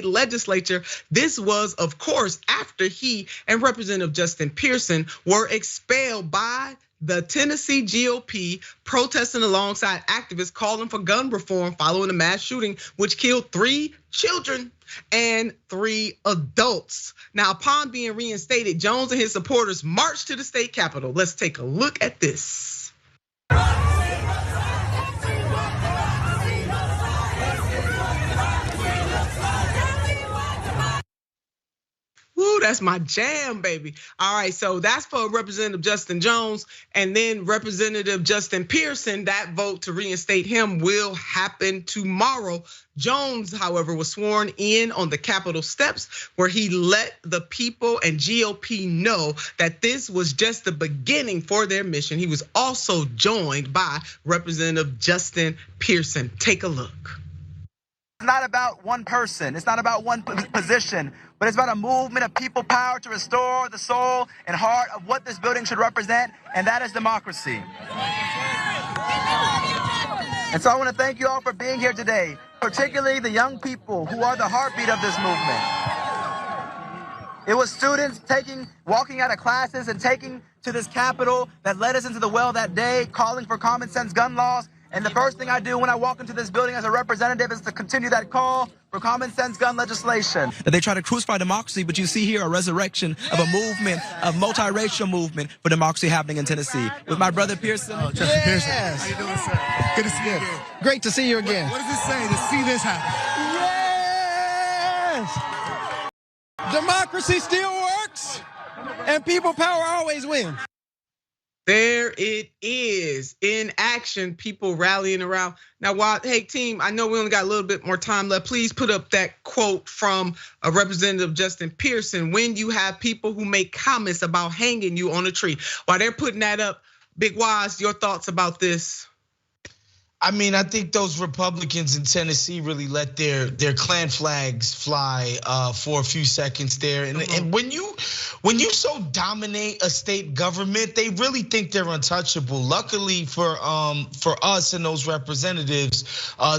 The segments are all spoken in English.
Legislature. This was, of course, after he and Representative Justin Pearson were expelled by the Tennessee GOP, protesting alongside activists calling for gun reform following a mass shooting which killed 3 children and 3 adults. Now, upon being reinstated, Jones and his supporters marched to the state capitol. Let's take a look at this. Woo, that's my jam, baby. All right, so that's for Representative Justin Jones, and then Representative Justin Pearson. That vote to reinstate him will happen tomorrow. Jones, however, was sworn in on the Capitol steps where he let the people and GOP know that this was just the beginning for their mission. He was also joined by Representative Justin Pearson. Take a look. It's not about one person. It's not about one position, but it's about a movement of people power to restore the soul and heart of what this building should represent, and that is democracy. And so I want to thank you all for being here today, particularly the young people who are the heartbeat of this movement. It was students walking out of classes and taking to this Capitol that led us into the well that day, calling for common sense gun laws. And the first thing I do when I walk into this building as a representative is to continue that call for common sense gun legislation. That they try to crucify democracy, but you see here a resurrection of a movement, a multiracial movement for democracy happening in Tennessee. With my brother Pearson. Oh, Justin Pearson. How you doing, sir? Good to see you again. Great to see you again. What does it say to see this happen? Yes! Democracy still works, and people power always wins. There it is in action, people rallying around. Now, hey team, I know we only got a little bit more time left. Please put up that quote from Representative Justin Pearson. When you have people who make comments about hanging you on a tree. While they're putting that up, Big Wise, your thoughts about this? I mean, I think those Republicans in Tennessee really let their Klan flags fly for a few seconds there. And when you so dominate a state government, they really think they're untouchable. Luckily for us and those representatives,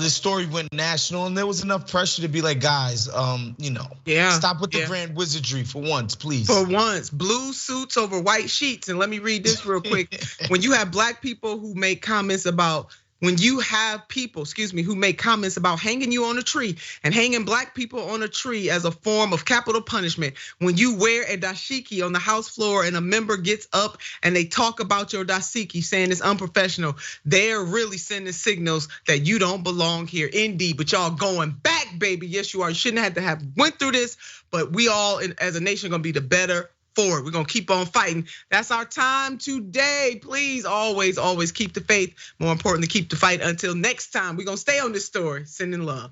this story went national, and there was enough pressure to be like, guys, stop with the grand wizardry for once, please. For once, blue suits over white sheets. And let me read this real quick. When you have black people who make comments about who make comments about hanging you on a tree and hanging black people on a tree as a form of capital punishment, when you wear a dashiki on the House floor and a member gets up and they talk about your dashiki saying it's unprofessional, they're really sending signals that you don't belong here. Indeed, but y'all going back, baby. Yes, you are. You shouldn't have to have went through this, but we all as a nation gonna be the better forward. We're gonna keep on fighting. That's our time today. Please always keep the faith. More importantly, keep the fight. Until next time, we're gonna stay on this story. Sending love.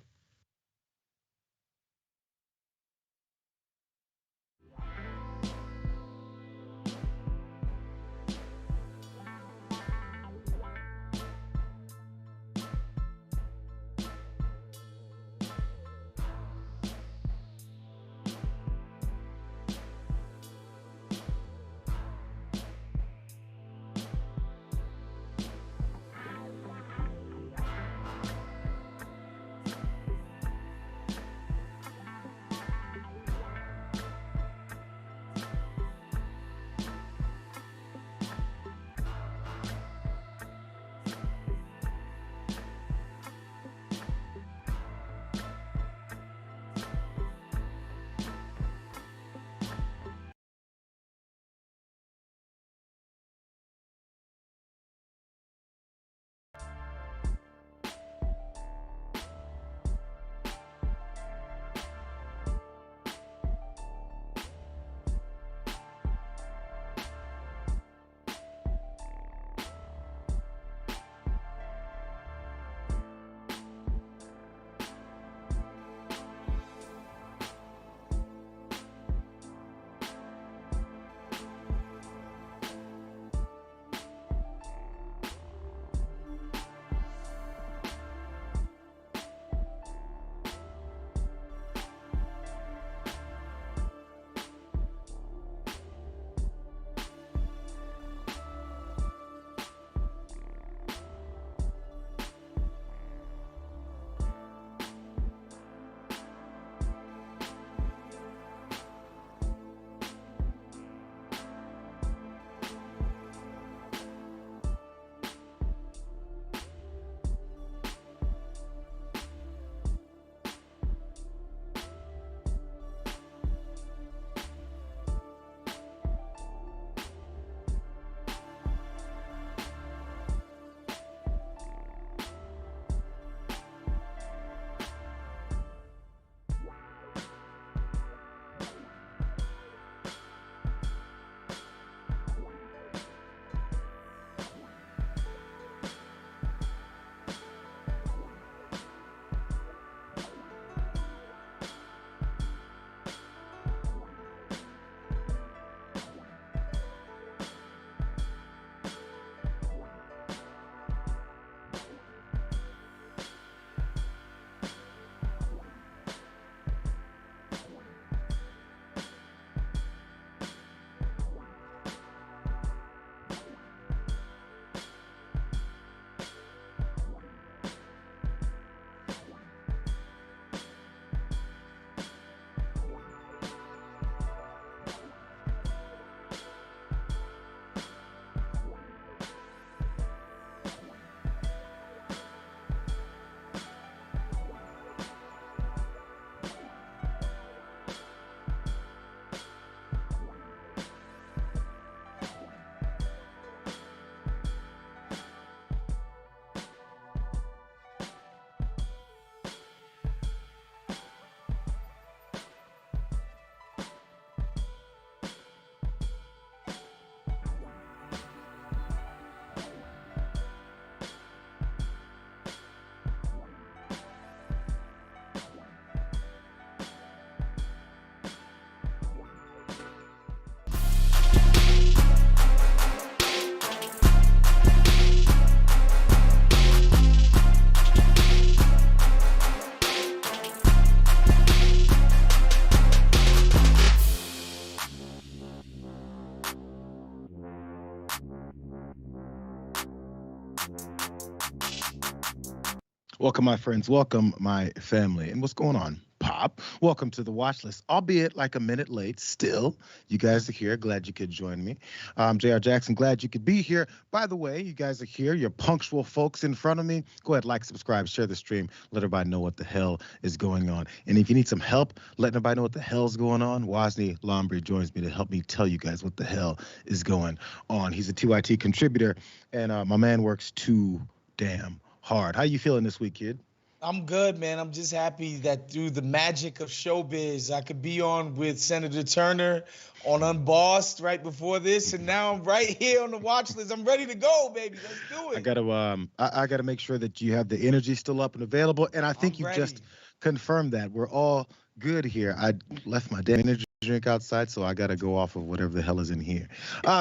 Welcome, my friends. Welcome, my family. And what's going on, Pop? Welcome to the watch list, albeit like a minute late. Still, you guys are here. Glad you could join me. I'm Jayar Jackson. Glad you could be here. By the way, you guys are here. You're punctual folks in front of me. Go ahead, like, subscribe, share the stream. Let everybody know what the hell is going on. And if you need some help letting everybody know what the hell's going on, Wosny Lambre joins me to help me tell you guys what the hell is going on. He's a TYT contributor, and my man works too damn hard. How you feeling this week, kid? I'm good, man. I'm just happy that through the magic of showbiz, I could be on with Senator Turner on Unbossed right before this, and now I'm right here on the watch list. I'm ready to go, baby. Let's do it. I gotta make sure that you have the energy still up and available, and I think you just confirmed that. We're all good here. I left my damn energy drink outside, so I gotta go off of whatever the hell is in here.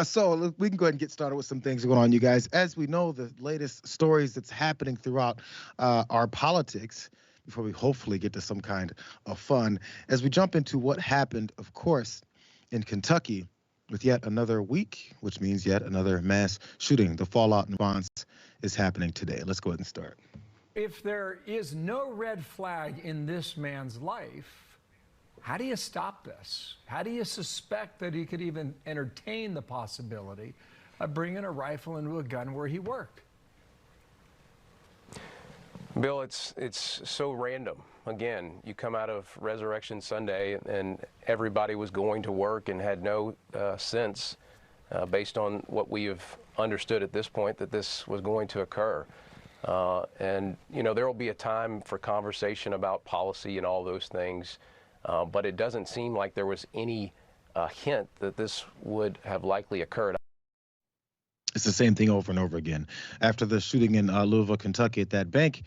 So we can go ahead and get started with some things going on, you guys. As we know, the latest stories that's happening throughout our politics, before we hopefully get to some kind of fun, as we jump into what happened, of course, in Kentucky with yet another week, which means yet another mass shooting. The fallout and response is happening today. Let's go ahead and start. If there is no red flag in this man's life, how do you stop this? How do you suspect that he could even entertain the possibility of bringing a rifle into a gun where he worked? Bill, it's so random. Again, you come out of Resurrection Sunday and everybody was going to work and had no sense, based on what we have understood at this point, that this was going to occur. And, you know, there will be a time for conversation about policy and all those things. But it doesn't seem like there was any hint that this would have likely occurred. It's the same thing over and over again. After the shooting in Louisville, Kentucky at that bank,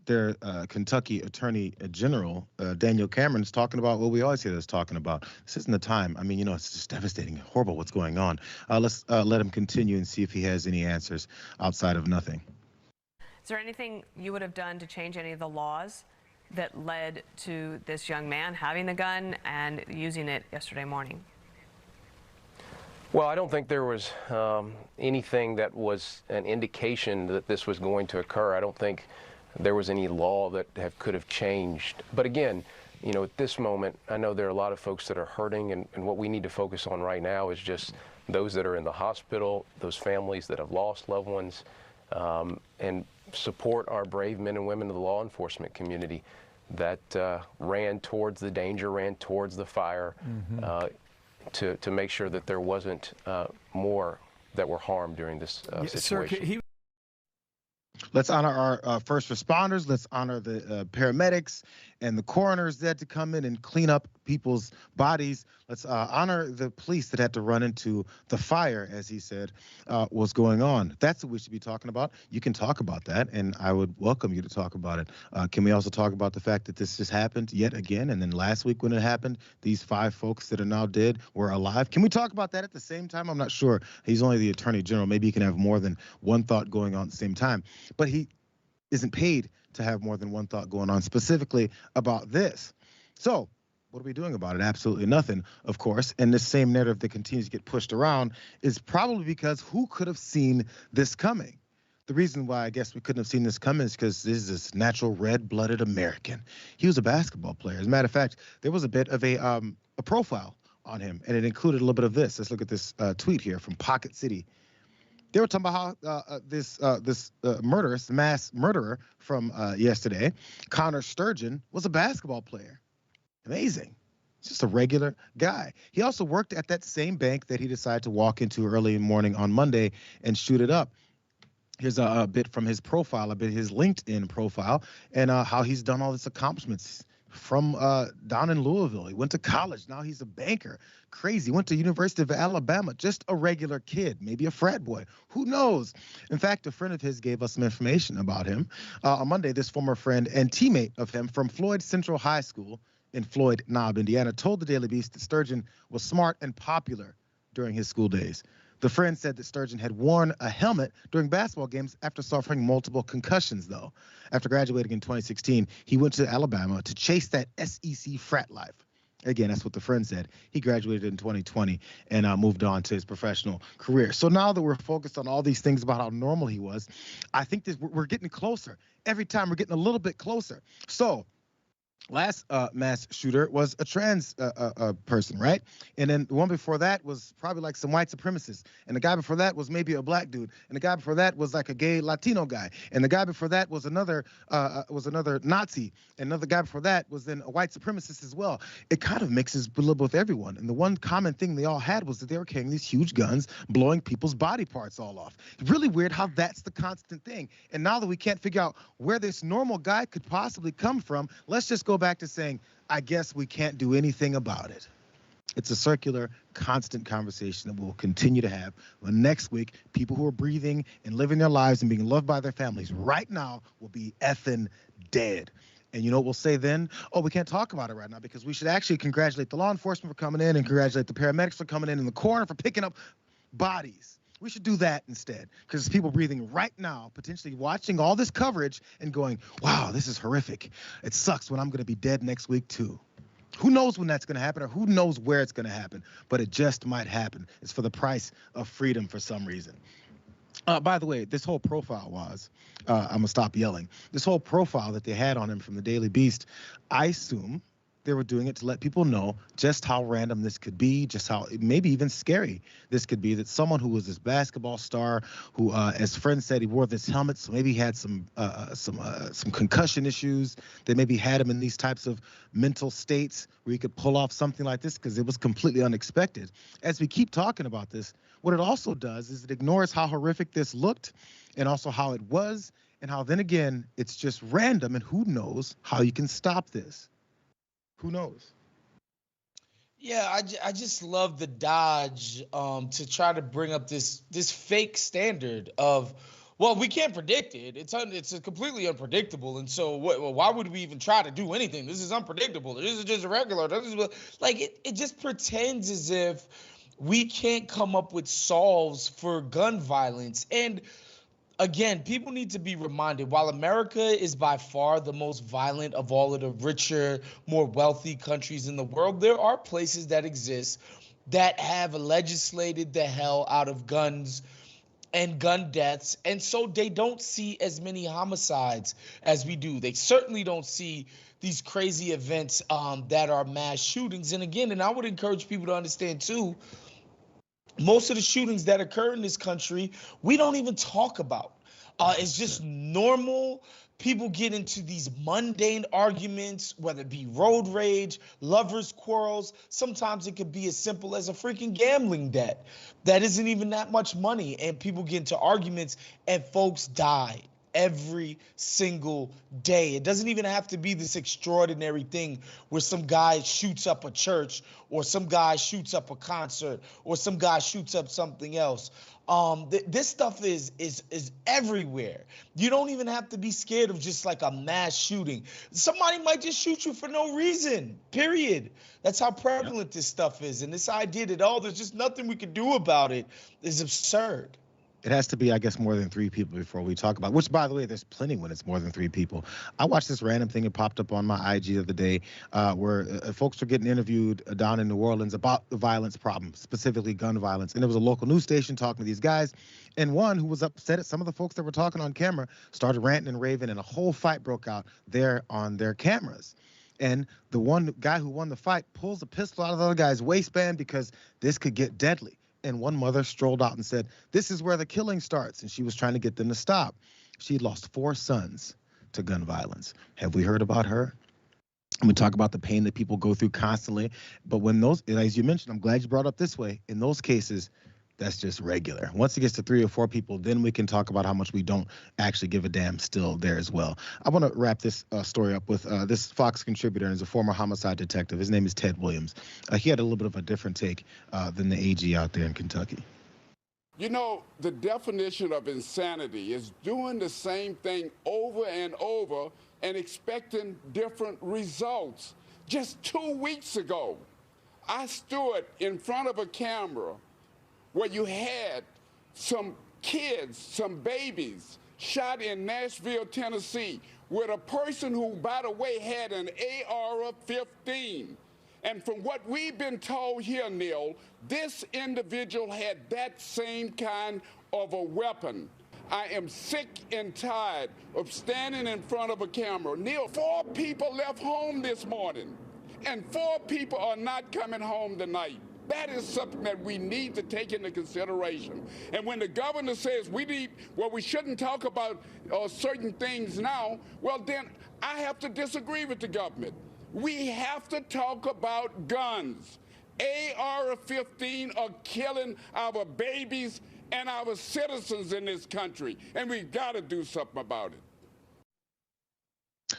their Kentucky Attorney General, Daniel Cameron, is talking about what we always hear us talking about. This isn't the time. I mean, you know, it's just devastating, horrible what's going on. Let's let him continue and see if he has any answers outside of nothing. Is there anything you would have done to change any of the laws that led to this young man having the gun and using it yesterday morning? Well, I don't think there was anything that was an indication that this was going to occur. I don't think there was any law that could have changed. But again, you know, at this moment, I know there are a lot of folks that are hurting, and what we need to focus on right now is just those that are in the hospital, those families that have lost loved ones, and support our brave men and women of the law enforcement community that ran towards the danger, ran towards the fire, to make sure that there wasn't more that were harmed during this situation. Let's honor our first responders. Let's honor the paramedics and the coroners that had to come in and clean up people's bodies. Let's honor the police that had to run into the fire, as he said, was going on. That's what we should be talking about. You can talk about that, and I would welcome you to talk about it. Can we also talk about the fact that this just happened yet again? And then last week when it happened, these 5 folks that are now dead were alive. Can we talk about that at the same time? I'm not sure. He's only the Attorney General. Maybe he can have more than one thought going on at the same time. But he isn't paid to have more than one thought going on specifically about this. So what are we doing about it? Absolutely nothing, of course. And this same narrative that continues to get pushed around is probably because who could have seen this coming? The reason why I guess we couldn't have seen this coming is because this is this natural red-blooded American. He was a basketball player. As a matter of fact, there was a bit of a profile on him, and it included a little bit of this. Let's look at this tweet here from Pocket City. They were talking about how this mass murderer from yesterday, Connor Sturgeon, was a basketball player. Amazing. Just a regular guy. He also worked at that same bank that he decided to walk into early in the morning on Monday and shoot it up. Here's a bit from his profile, a bit his LinkedIn profile, and how he's done all these accomplishments from down in Louisville. He went to college. Now he's a banker. Crazy. Went to University of Alabama. Just a regular kid, maybe a frat boy. Who knows? In fact, a friend of his gave us some information about him. On Monday, this former friend and teammate of him from Floyd Central High School in Floyd Knob, Indiana, told the Daily Beast that Sturgeon was smart and popular during his school days. The friend said that Sturgeon had worn a helmet during basketball games after suffering multiple concussions, though. After graduating in 2016, he went to Alabama to chase that SEC frat life. Again, that's what the friend said. He graduated in 2020 and moved on to his professional career. So now that we're focused on all these things about how normal he was, I think that we're getting closer. Every time we're getting a little bit closer. So last mass shooter was a trans person, right? And then the one before that was probably like some white supremacists. And the guy before that was maybe a black dude. And the guy before that was like a gay Latino guy. And the guy before that was another Nazi. And another guy before that was then a white supremacist as well. It kind of mixes a little bit with everyone. And the one common thing they all had was that they were carrying these huge guns, blowing people's body parts all off. Really weird how that's the constant thing. And now that we can't figure out where this normal guy could possibly come from, let's just go back to saying, I guess we can't do anything about it. It's a circular, constant conversation that we'll continue to have. Well, next week, people who are breathing and living their lives and being loved by their families right now will be effing dead. And you know what we'll say then? Oh, we can't talk about it right now because we should actually congratulate the law enforcement for coming in and congratulate the paramedics for coming in the coroner for picking up bodies. We should do that instead because there's people breathing right now, potentially watching all this coverage and going, wow, this is horrific. It sucks when I'm going to be dead next week too. Who knows when that's going to happen or who knows where it's going to happen, but it just might happen. It's for the price of freedom for some reason. By the way, this whole profile was, I'm going to stop yelling. This whole profile that they had on him from the Daily Beast, I assume they were doing it to let people know just how random this could be, just how maybe even scary this could be, that someone who was this basketball star who, as friends said, he wore this helmet, so maybe he had some concussion issues. They maybe had him in these types of mental states where he could pull off something like this because it was completely unexpected. As we keep talking about this, what it also does is it ignores how horrific this looked and also how it was and how then again, it's just random and who knows how you can stop this. Who knows? Yeah, I just love the dodge to try to bring up this fake standard of, well, we can't predict it. It's completely unpredictable, and so why would we even try to do anything? This is unpredictable. This is just irregular. This is like it just pretends as if we can't come up with solves for gun violence. And again, people need to be reminded, while America is by far the most violent of all of the richer, more wealthy countries in the world, there are places that exist that have legislated the hell out of guns and gun deaths. And so they don't see as many homicides as we do. They certainly don't see these crazy events that are mass shootings. And again, and I would encourage people to understand too, most of the shootings that occur in this country, we don't even talk about. It's just normal. People get into these mundane arguments, whether it be road rage, lovers' quarrels. Sometimes it could be as simple as a freaking gambling debt that isn't even that much money. And people get into arguments and folks die every single day. It doesn't even have to be this extraordinary thing where some guy shoots up a church or some guy shoots up a concert or some guy shoots up something else. This stuff is everywhere. You don't even have to be scared of just like a mass shooting. Somebody might just shoot you for no reason, period. That's how prevalent this stuff is. And this idea that, oh, there's just nothing we can do about it is absurd. It has to be, I guess, more than 3 people before we talk about, which, by the way, there's plenty when it's more than 3 people. I watched this random thing that popped up on my IG the other day where folks were getting interviewed down in New Orleans about the violence problem, specifically gun violence. And there was a local news station talking to these guys. And one who was upset at some of the folks that were talking on camera started ranting and raving, and a whole fight broke out there on their cameras. And the one guy who won the fight pulls a pistol out of the other guy's waistband because this could get deadly. And one mother strolled out and said, this is where the killing starts. And she was trying to get them to stop. She had lost 4 sons to gun violence. Have we heard about her? And we talk about the pain that people go through constantly. But when those, as you mentioned, I'm glad you brought up this way. In those cases, that's just regular. Once it gets to 3 or 4 people, then we can talk about how much we don't actually give a damn still there as well. I want to wrap this story up with this Fox contributor and is a former homicide detective. His name is Ted Williams. He had a little bit of a different take than the AG out there in Kentucky. You know, the definition of insanity is doing the same thing over and over and expecting different results. Just 2 weeks ago, I stood in front of a camera where you had some kids, some babies shot in Nashville, Tennessee, with a person who, by the way, had an AR-15. And from what we've been told here, Neil, this individual had that same kind of a weapon. I am sick and tired of standing in front of a camera. Neil, 4 people left home this morning, and 4 people are not coming home tonight. That is something that we need to take into consideration. And when the governor says we shouldn't talk about certain things now, well, then I have to disagree with the government. We have to talk about guns. AR-15 are killing our babies and our citizens in this country, and we've got to do something about it.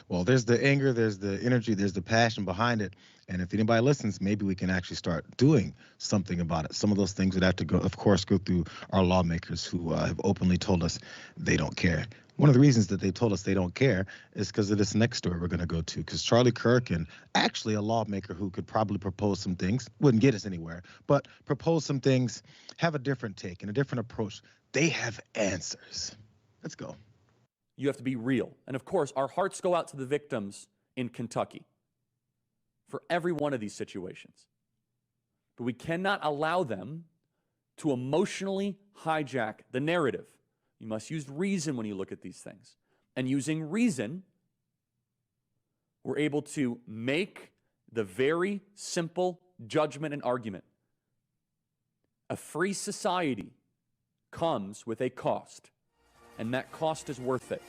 Well, there's the anger, there's the energy, there's the passion behind it. And if anybody listens, maybe we can actually start doing something about it. Some of those things would have to go, of course, go through our lawmakers who have openly told us they don't care. One of the reasons that they told us they don't care is because of this next story we're going to go to, because Charlie Kirk, and actually a lawmaker who could probably propose some things, wouldn't get us anywhere, but propose some things, have a different take and a different approach. They have answers. Let's go. You have to be real. And of course, our hearts go out to the victims in Kentucky for every one of these situations. But we cannot allow them to emotionally hijack the narrative. You must use reason when you look at these things. And using reason, we're able to make the very simple judgment and argument. A free society comes with a cost, and that cost is worth it.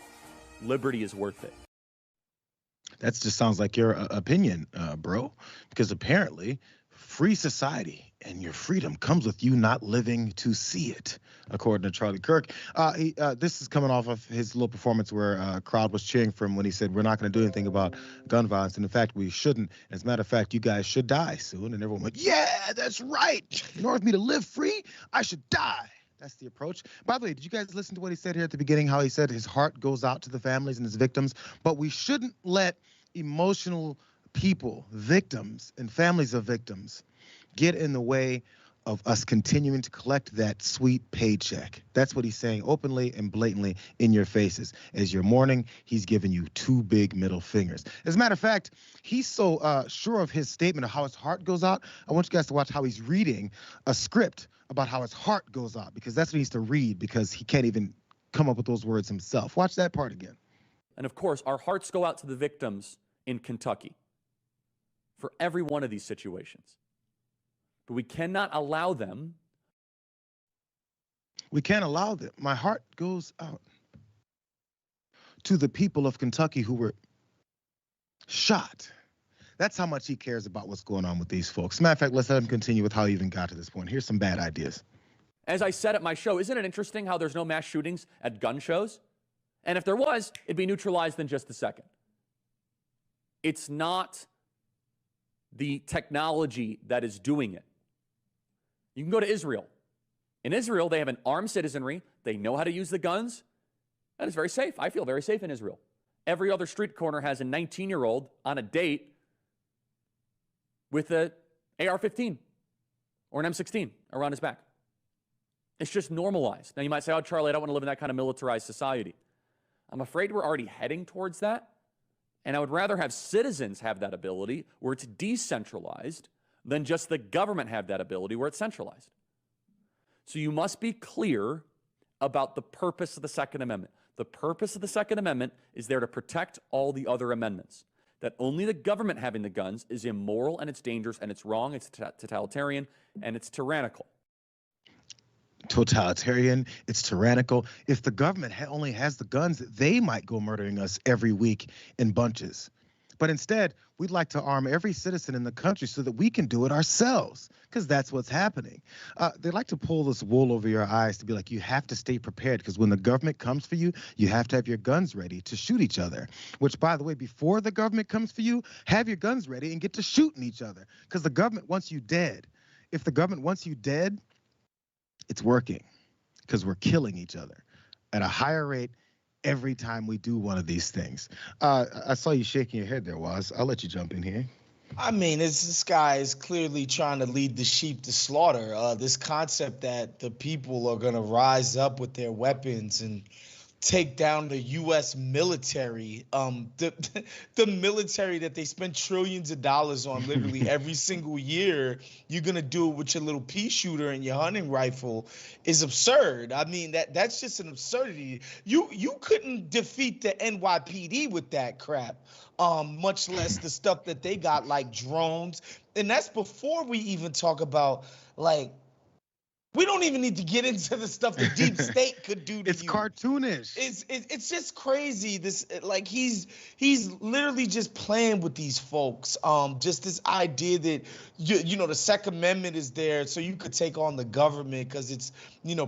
Liberty is worth it. That just sounds like your opinion, bro, because apparently free society and your freedom comes with you not living to see it, according to Charlie Kirk. This is coming off of his little performance where a crowd was cheering for him when he said, we're not going to do anything about gun violence. And in fact, we shouldn't. As a matter of fact, you guys should die soon. And everyone went, yeah, that's right. In order for me to live free, I should die. That's the approach. By the way, did you guys listen to what he said here at the beginning, how he said his heart goes out to the families and his victims? But we shouldn't let emotional people, victims and families of victims, get in the way of us continuing to collect that sweet paycheck. That's what he's saying openly and blatantly in your faces. As you're mourning, he's giving you 2 big middle fingers. As a matter of fact, he's so sure of his statement of how his heart goes out. I want you guys to watch how he's reading a script about how his heart goes out, because that's what he needs to read, because he can't even come up with those words himself. Watch that part again. And of course, our hearts go out to the victims in Kentucky for every one of these situations. But we cannot allow them. We can't allow them. My heart goes out to the people of Kentucky who were shot. That's how much he cares about what's going on with these folks. As a matter of fact, let's let him continue with how he even got to this point. Here's some bad ideas. As I said at my show, isn't it interesting how there's no mass shootings at gun shows? And if there was, it'd be neutralized in just a second. It's not the technology that is doing it. You can go to Israel. In Israel, they have an armed citizenry. They know how to use the guns. That is very safe. I feel very safe in Israel. Every other street corner has a 19-year-old on a date with an AR-15 or an M16 around his back. It's just normalized. Now you might say, oh, Charlie, I don't want to live in that kind of militarized society. I'm afraid we're already heading towards that. And I would rather have citizens have that ability where it's decentralized than just the government have that ability where it's centralized. So you must be clear about the purpose of the Second Amendment. The purpose of the Second Amendment is there to protect all the other amendments. That only the government having the guns is immoral and it's dangerous and it's wrong, it's totalitarian, and it's tyrannical. Totalitarian, it's tyrannical. If the government only has the guns, they might go murdering us every week in bunches. But instead, we'd like to arm every citizen in the country so that we can do it ourselves, because that's what's happening. They like to pull this wool over your eyes to be like, you have to stay prepared, because when the government comes for you, you have to have your guns ready to shoot each other. Which, by the way, before the government comes for you, have your guns ready and get to shooting each other, because the government wants you dead. If the government wants you dead, it's working, because we're killing each other at a higher rate every time we do one of these things. I saw you shaking your head there, Woz. I'll let you jump in here. I mean, this guy is clearly trying to lead the sheep to slaughter. This concept that the people are going to rise up with their weapons and take down the U.S. military, the military that they spend trillions of dollars on literally every single year, you're gonna do it with your little pea shooter and your hunting rifle is absurd. I mean, that's just an absurdity. You couldn't defeat the NYPD with that crap, much less the stuff that they got like drones. And that's before we even talk about like, we don't even need to get into the stuff the deep state could do to it's you. Cartoonish. It's just crazy. This like he's literally just playing with these folks. Just this idea that you know the Second Amendment is there so you could take on the government because it's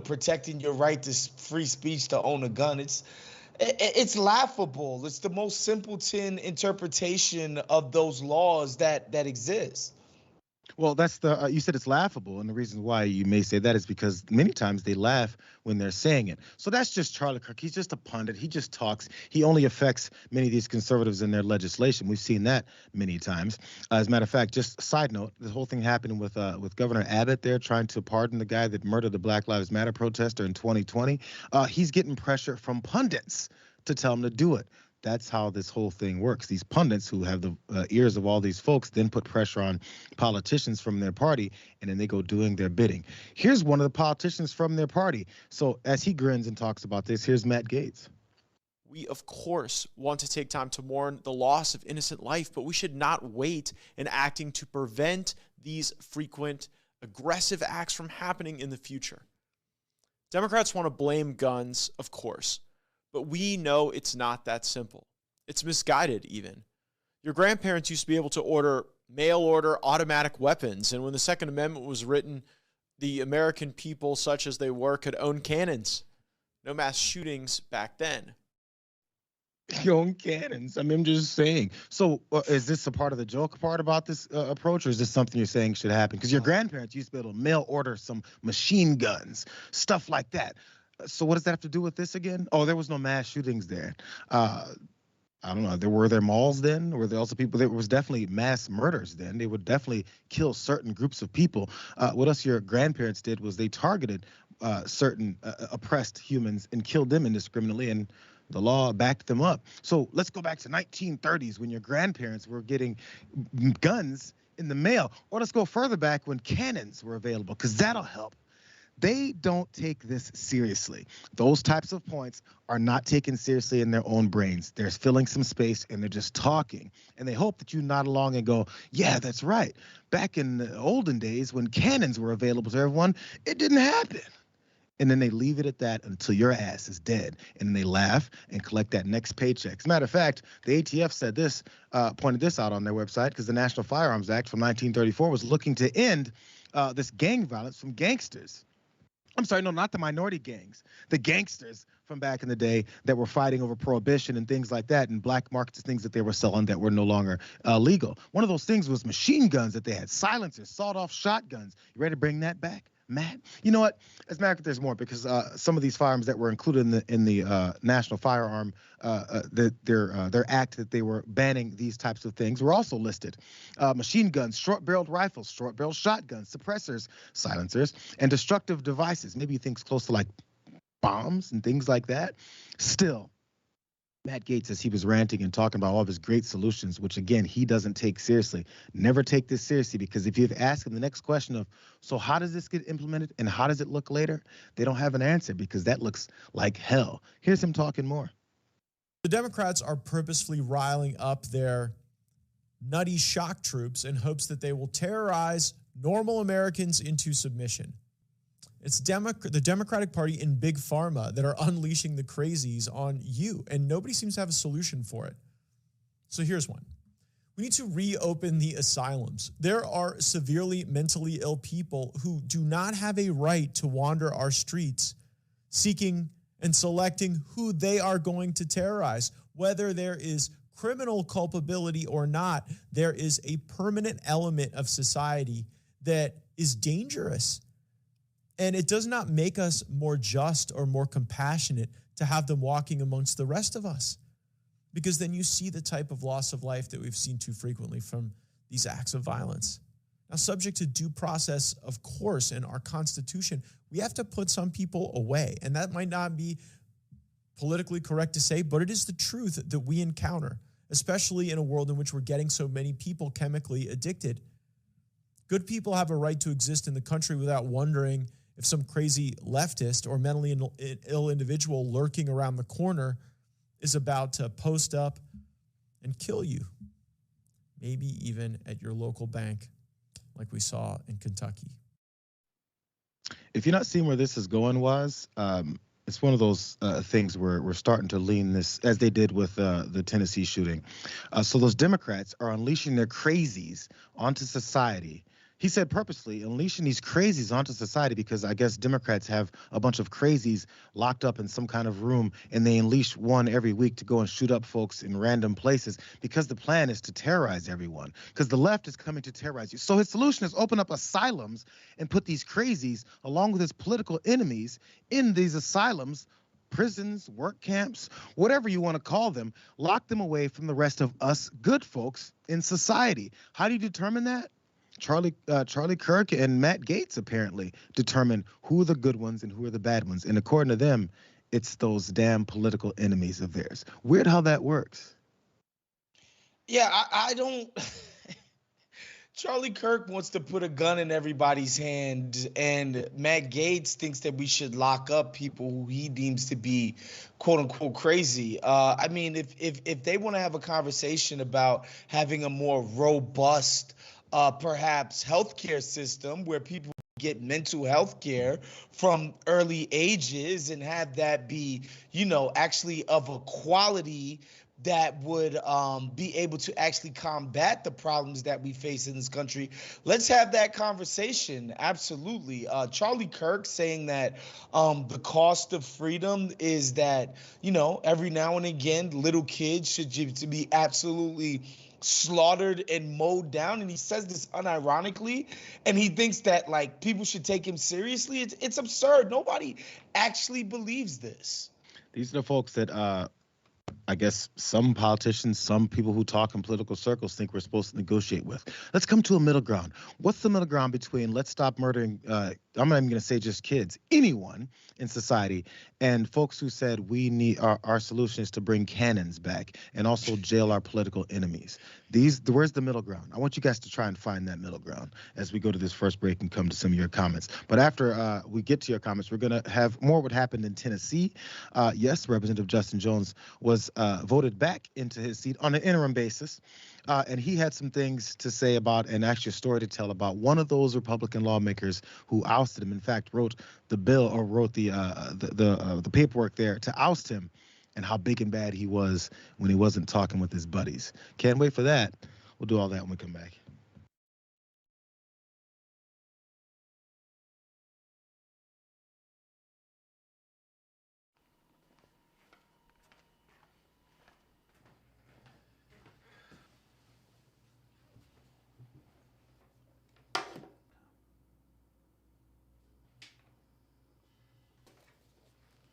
protecting your right to free speech to own a gun. It's laughable. It's the most simpleton interpretation of those laws that exist. Well, that's you said it's laughable, and the reason why you may say that is because many times they laugh when they're saying it. So that's just Charlie Kirk. He's just a pundit. He just talks. He only affects many of these conservatives in their legislation. We've seen that many times. As a matter of fact, just a side note, this whole thing happening with Governor Abbott there trying to pardon the guy that murdered the Black Lives Matter protester in 2020. He's getting pressure from pundits to tell him to do it. That's how this whole thing works. These pundits who have the ears of all these folks then put pressure on politicians from their party, and then they go doing their bidding. Here's one of the politicians from their party. So as he grins and talks about this, here's Matt Gaetz. We, of course, want to take time to mourn the loss of innocent life, but we should not wait in acting to prevent these frequent aggressive acts from happening in the future. Democrats want to blame guns, of course. But we know it's not that simple. It's misguided, even. Your grandparents used to be able to order mail-order automatic weapons, and when the Second Amendment was written, the American people, such as they were, could own cannons. No mass shootings back then. You own cannons. I mean, I'm just saying. So is this a part of the joke part about this approach, or is this something you're saying should happen? Because your grandparents used to be able to mail-order some machine guns, stuff like that. So what does that have to do with this again? Oh, there was no mass shootings there. I don't know. Were there malls then? Were there also people? There was definitely mass murders then. They would definitely kill certain groups of people. What else your grandparents did was they targeted certain oppressed humans and killed them indiscriminately, and the law backed them up. So let's go back to 1930s when your grandparents were getting guns in the mail. Or let's go further back when cannons were available, because that'll help. They don't take this seriously. Those types of points are not taken seriously in their own brains. They're filling some space and they're just talking. And they hope that you nod along and go, yeah, that's right. Back in the olden days when cannons were available to everyone, it didn't happen. And then they leave it at that until your ass is dead. And then they laugh and collect that next paycheck. As a matter of fact, the ATF said this, pointed this out on their website, because the National Firearms Act from 1934 was looking to end this gang violence from gangsters. I'm sorry, no, not the minority gangs. The gangsters from back in the day that were fighting over prohibition and things like that, and black markets, things that they were selling that were no longer legal. One of those things was machine guns that they had, silencers, sawed-off shotguns. You ready to bring that back, Matt? You know what? As a matter of fact, there's more, because some of these firearms that were included in the National Firearm, their act that they were banning these types of things were also listed. Machine guns, short-barreled rifles, short-barreled shotguns, suppressors, silencers, and destructive devices. Maybe things close to like bombs and things like that. Still, Matt Gaetz, as he was ranting and talking about all of his great solutions, which again, he doesn't take seriously. Never take this seriously, because if you ask him the next question of, so how does this get implemented and how does it look later? They don't have an answer, because that looks like hell. Here's him talking more. The Democrats are purposefully riling up their nutty shock troops in hopes that they will terrorize normal Americans into submission. It's the Democratic Party and Big Pharma that are unleashing the crazies on you, and nobody seems to have a solution for it. So here's one. We need to reopen the asylums. There are severely mentally ill people who do not have a right to wander our streets seeking and selecting who they are going to terrorize. Whether there is criminal culpability or not, there is a permanent element of society that is dangerous. And it does not make us more just or more compassionate to have them walking amongst the rest of us, because then you see the type of loss of life that we've seen too frequently from these acts of violence. Now, subject to due process, of course, in our Constitution, we have to put some people away, and that might not be politically correct to say, but it is the truth that we encounter, especially in a world in which we're getting so many people chemically addicted. Good people have a right to exist in the country without wondering if some crazy leftist or mentally ill individual lurking around the corner is about to post up and kill you, maybe even at your local bank, like we saw in Kentucky. If you're not seeing where this is going, it's one of those things where we're starting to lean this, as they did with the Tennessee shooting. So those Democrats are unleashing their crazies onto society. He said purposely unleashing these crazies onto society because I guess Democrats have a bunch of crazies locked up in some kind of room, and they unleash one every week to go and shoot up folks in random places because the plan is to terrorize everyone, because the left is coming to terrorize you. So his solution is open up asylums and put these crazies along with his political enemies in these asylums, prisons, work camps, whatever you want to call them, lock them away from the rest of us good folks in society. How do you determine that? Charlie Kirk and Matt Gaetz apparently determine who are the good ones and who are the bad ones. And according to them, it's those damn political enemies of theirs. Weird how that works. Yeah, I don't. Charlie Kirk wants to put a gun in everybody's hand, and Matt Gaetz thinks that we should lock up people who he deems to be quote unquote crazy. I mean, if they want to have a conversation about having a more robust perhaps healthcare system where people get mental health care from early ages and have that be, actually of a quality that would be able to actually combat the problems that we face in this country. Let's have that conversation. Absolutely. Charlie Kirk saying that the cost of freedom is that, every now and again, little kids should be absolutely slaughtered and mowed down, and he says this unironically, and he thinks that people should take him seriously. It's absurd. Nobody actually believes this. These are the folks that I guess some politicians, some people who talk in political circles think we're supposed to negotiate with. Let's come to a middle ground. What's the middle ground between let's stop murdering, I'm not even going to say just kids, anyone in society, and folks who said we need our solution is to bring cannons back and also jail our political enemies. Where's the middle ground? I want you guys to try and find that middle ground as we go to this first break and come to some of your comments. But after we get to your comments, we're going to have more what happened in Tennessee. Yes, Representative Justin Jones was voted back into his seat on an interim basis. And he had some things to say about, and actually a story to tell about one of those Republican lawmakers who ousted him. In fact, wrote the bill or wrote the paperwork there to oust him, and how big and bad he was when he wasn't talking with his buddies. Can't wait for that. We'll do all that when we come back.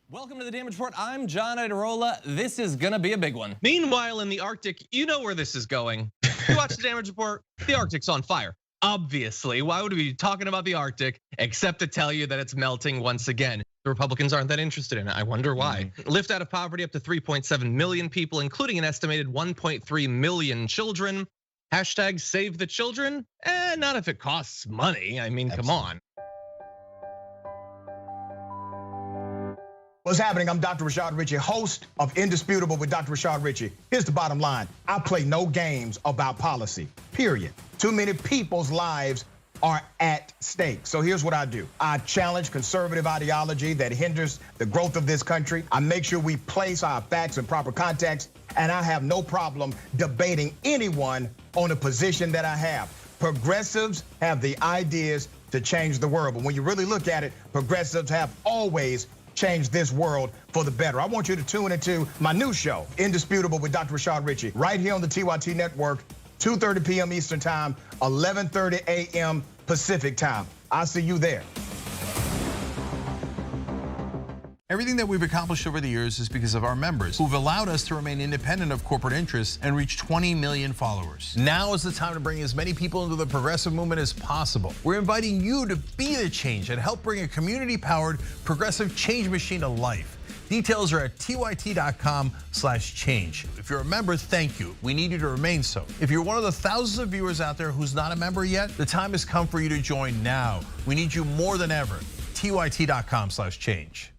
Welcome to the Damage Report. I'm John Idarola. This is gonna be a big one. Meanwhile, in the Arctic, you know where this is going. You watch the Damage Report, the Arctic's on fire. Obviously, why would we be talking about the Arctic except to tell you that it's melting once again? The Republicans aren't that interested in it. I wonder why. Lift out of poverty up to 3.7 million people, including an estimated 1.3 million children. Hashtag save the children? Not if it costs money. I mean, come on. What's happening? I'm Dr. Rashad Richey, host of Indisputable with Dr. Rashad Richey. Here's the bottom line. I play no games about policy, period. Too many people's lives are at stake. So here's what I do. I challenge conservative ideology that hinders the growth of this country. I make sure we place our facts in proper context, and I have no problem debating anyone on a position that I have. Progressives have the ideas to change the world, but when you really look at it, progressives have always change this world for the better. I want you to tune into my new show, Indisputable with Dr. Rashad Richey, right here on the TYT Network, 2:30 p.m. Eastern Time, 11:30 a.m. Pacific Time. I'll see you there. Everything that we've accomplished over the years is because of our members, who've allowed us to remain independent of corporate interests and reach 20 million followers. Now is the time to bring as many people into the progressive movement as possible. We're inviting you to be the change and help bring a community-powered progressive change machine to life. Details are at tyt.com/change. If you're a member, thank you. We need you to remain so. If you're one of the thousands of viewers out there who's not a member yet, the time has come for you to join now. We need you more than ever. tyt.com/change.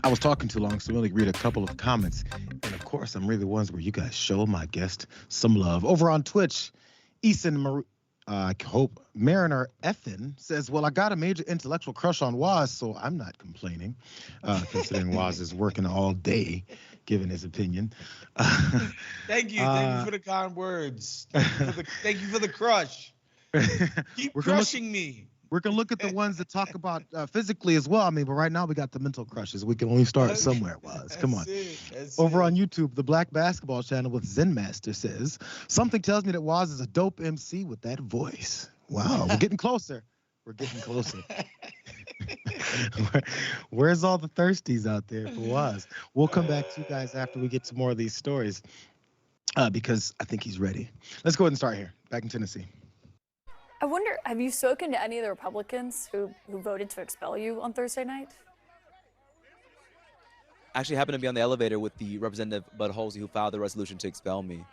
I was talking too long, so I'm only read a couple of comments. And of course, I'm really the ones where you guys show my guest some love. Over on Twitch, I hope Mariner Effin says, well, I got a major intellectual crush on Woz, so I'm not complaining, considering Woz is working all day, giving his opinion. Thank you for the kind words. Thank you for the crush. Keep crushing me. We're going to look at the ones that talk about physically as well. I mean, but right now we got the mental crushes. We can only start somewhere, Woz. Come on. Over on YouTube, the Black Basketball Channel with Zen Master says, something tells me that Woz is a dope MC with that voice. Wow, we're getting closer. We're getting closer. Where's all the thirsties out there for Woz? We'll come back to you guys after we get to more of these stories because I think he's ready. Let's go ahead and start here. Back in Tennessee. I wonder, have you spoken to any of the Republicans who voted to expel you on Thursday night? I actually happened to be on the elevator with the Representative Bud Halsey who filed the resolution to expel me.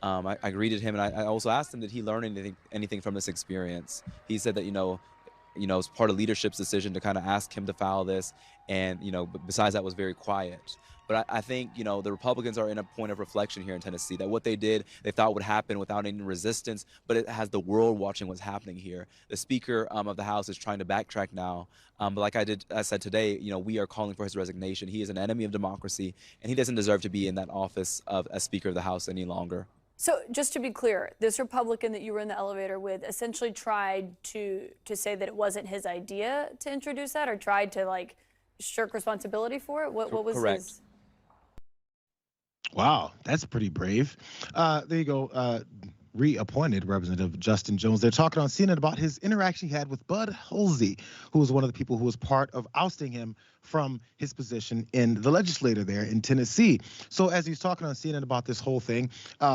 I greeted him, and I also asked him, did he learn anything from this experience? He said that, it's part of leadership's decision to kind of ask him to file this, and, besides that was very quiet. But I think, the Republicans are in a point of reflection here in Tennessee, that what they did, they thought would happen without any resistance, but it has the world watching what's happening here. The Speaker of the House is trying to backtrack now. But like I said today, we are calling for his resignation. He is an enemy of democracy, and he doesn't deserve to be in that office as Speaker of the House any longer. So just to be clear, this Republican that you were in the elevator with essentially tried to say that it wasn't his idea to introduce that, or tried to shirk responsibility for it? What was Correct. his? Wow, that's pretty brave. There you go. Reappointed Representative Justin Jones. They're talking on CNN about his interaction he had with Bud Halsey, who was one of the people who was part of ousting him from his position in the legislature there in Tennessee. So as he's talking on CNN about this whole thing,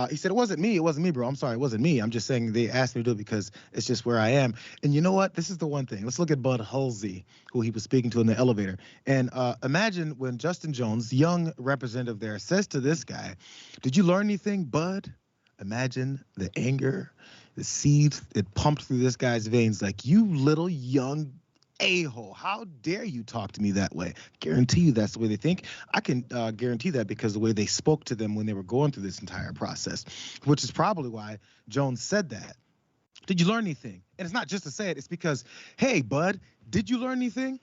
he said, it wasn't me, bro. I'm sorry, it wasn't me. I'm just saying they asked me to do it because it's just where I am. And you know what? This is the one thing. Let's look at Bud Halsey, who he was speaking to in the elevator. And imagine when Justin Jones, young representative there, says to this guy, did you learn anything, Bud? Imagine the anger, the seeds that pumped through this guy's veins, like, you little young a-hole. How dare you talk to me that way? Guarantee you that's the way they think. I can guarantee that because the way they spoke to them when they were going through this entire process, which is probably why Jones said that. Did you learn anything? And it's not just to say it. It's because, hey, Bud, did you learn anything?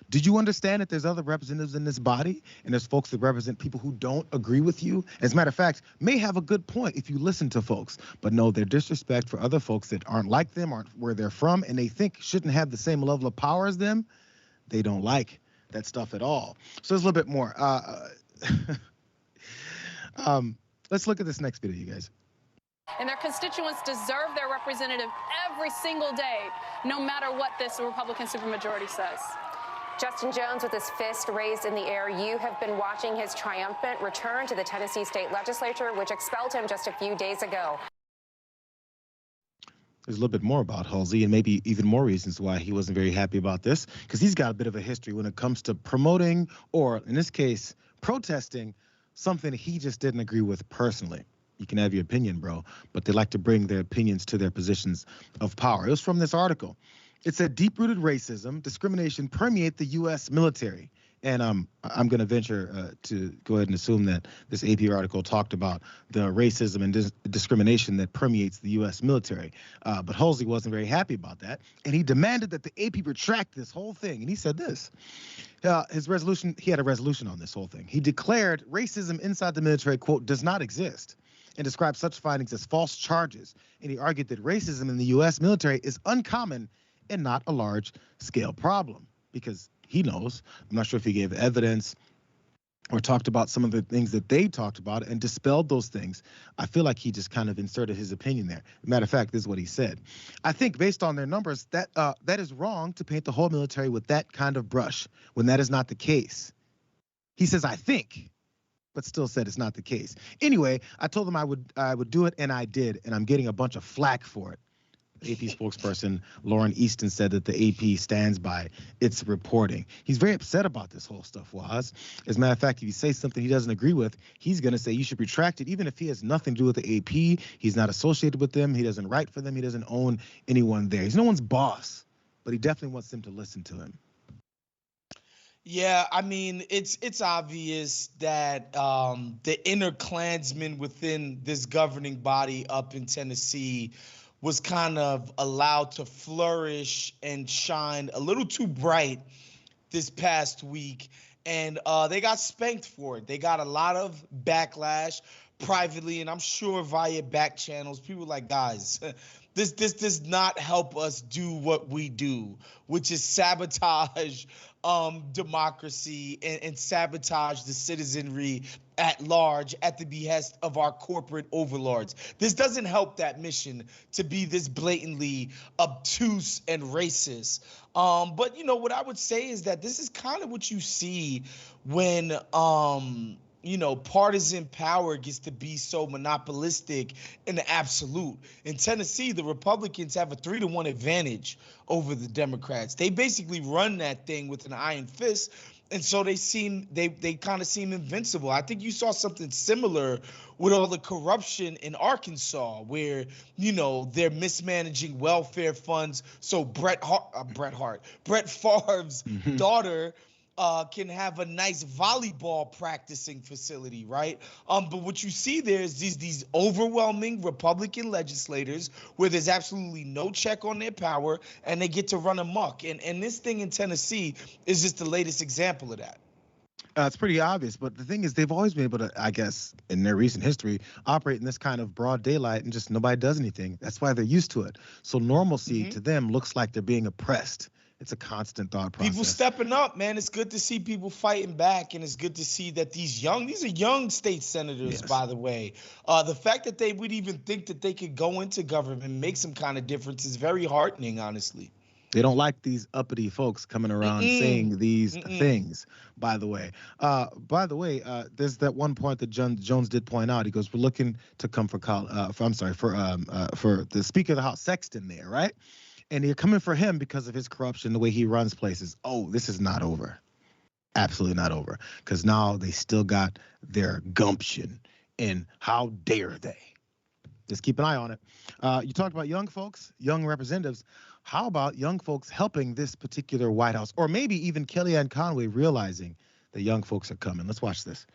Did you understand that there's other representatives in this body, and there's folks that represent people who don't agree with you? As a matter of fact, may have a good point if you listen to folks, but no, their disrespect for other folks that aren't like them, aren't where they're from, and they think shouldn't have the same level of power as them, they don't like that stuff at all. So there's a little bit more. Let's look at this next video, you guys. And their constituents deserve their representative every single day, no matter what this Republican supermajority says. Justin Jones with his fist raised in the air. You have been watching his triumphant return to the Tennessee State Legislature, which expelled him just a few days ago. There's a little bit more about Halsey and maybe even more reasons why he wasn't very happy about this, because he's got a bit of a history when it comes to promoting, or in this case, protesting something he just didn't agree with personally. You can have your opinion, bro, but they like to bring their opinions to their positions of power. It was from this article. It said deep-rooted racism, discrimination permeate the U.S. military. And I'm going to venture to go ahead and assume that this AP article talked about the racism and discrimination that permeates the U.S. military. But Halsey wasn't very happy about that, and he demanded that the AP retract this whole thing. And he said this. His resolution, he had a resolution on this whole thing. He declared racism inside the military, quote, does not exist, and described such findings as false charges. And he argued that racism in the U.S. military is uncommon and not a large-scale problem, because he knows. I'm not sure if he gave evidence or talked about some of the things that they talked about and dispelled those things. I feel like he just kind of inserted his opinion there. Matter of fact, this is what he said. I think based on their numbers, that is wrong to paint the whole military with that kind of brush when that is not the case. He says, I think, but still said it's not the case. Anyway, I told them I would do it, and I did, and I'm getting a bunch of flack for it. AP spokesperson Lauren Easton said that the AP stands by its reporting. He's very upset about this whole stuff, Waz. As a matter of fact, if you say something he doesn't agree with, he's going to say you should retract it, even if he has nothing to do with the AP. He's not associated with them. He doesn't write for them. He doesn't own anyone there. He's no one's boss, but he definitely wants them to listen to him. Yeah, I mean, it's obvious that the inner Klansmen within this governing body up in Tennessee was kind of allowed to flourish and shine a little too bright this past week. And they got spanked for it. They got a lot of backlash privately, and I'm sure via back channels. People like, guys, this does not help us do what we do, which is sabotage democracy and sabotage the citizenry at large at the behest of our corporate overlords. This doesn't help that mission to be this blatantly obtuse and racist. But you know what I would say is that this is kind of what you see when partisan power gets to be so monopolistic in the absolute. In Tennessee, the Republicans have a 3-to-1 advantage over the Democrats. They basically run that thing with an iron fist. And so they kind of seem invincible. I think you saw something similar with all the corruption in Arkansas, where, they're mismanaging welfare funds. So Brett Favre's daughter can have a nice volleyball practicing facility, right? But what you see there is these overwhelming Republican legislators where there's absolutely no check on their power, and they get to run amok. And this thing in Tennessee is just the latest example of that. It's pretty obvious, but the thing is, they've always been able to, I guess, in their recent history, operate in this kind of broad daylight and just nobody does anything. That's why they're used to it. So normalcy to them looks like they're being oppressed. It's a constant thought process. People stepping up, man. It's good to see people fighting back, and it's good to see that these are young state senators, by the way. The fact that they would even think that they could go into government and make some kind of difference is very heartening, honestly. They don't like these uppity folks coming around saying these things, by the way. There's that one point that Jones did point out. He goes, we're looking to come for the Speaker of the House, Sexton there, right? And you're coming for him because of his corruption, the way he runs places. Oh, this is not over. Absolutely not over. Because now they still got their gumption. And how dare they? Just keep an eye on it. You talked about young folks, young representatives. How about young folks helping this particular White House? Or maybe even Kellyanne Conway realizing that young folks are coming. Let's watch this.